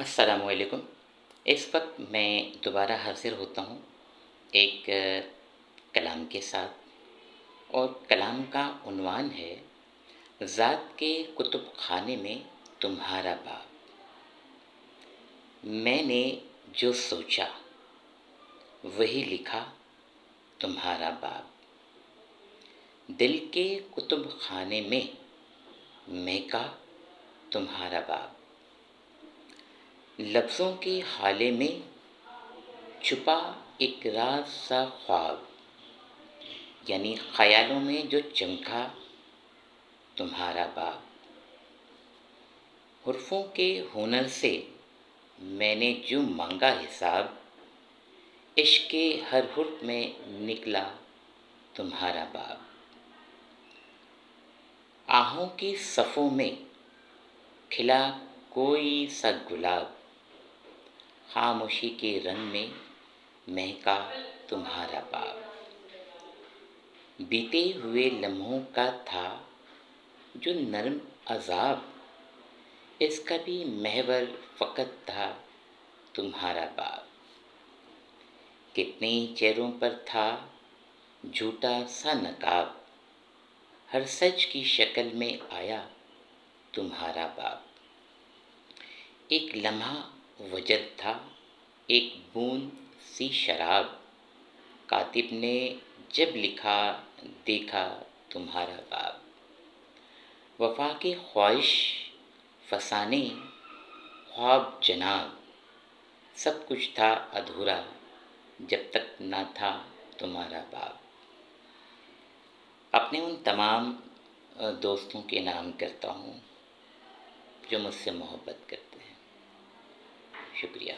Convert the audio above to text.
السلام علیکم۔ اس وقت میں دوبارہ حاضر ہوتا ہوں ایک کلام کے ساتھ، اور کلام کا عنوان ہے ذات کے کتب خانے میں تمہارا باب۔ میں نے جو سوچا وہی لکھا تمہارا باب، دل کے کتب خانے میں مہکا تمہارا باب، لفظوں کے حالے میں چھپا ایک راز سا خواب، یعنی خیالوں میں جو چمکا تمہارا باب۔ حرفوں کے ہنر سے میں نے جو مانگا حساب، عشق کے ہر حرف میں نکلا تمہارا باب۔ آہوں کی صفوں میں کھلا کوئی سا گلاب، خاموشی کے رنگ میں مہکا تمہارا باب۔ بیتے ہوئے لمحوں کا تھا جو نرم عذاب، اس کا بھی محور فقط تھا تمہارا باب۔ کتنے چہروں پر تھا جھوٹا سا نقاب، ہر سچ کی شکل میں آیا تمہارا باب۔ ایک لمحہ وجد تھا، ایک بوند سی شراب، کاتب نے جب لکھا دیکھا تمہارا باب۔ وفا کی خواہش فسانے خواب جناب، سب کچھ تھا ادھورا جب تک نہ تھا تمہارا باب۔ اپنے ان تمام دوستوں کے نام کرتا ہوں جو مجھ سے محبت کرتے ہیں۔ شکریہ۔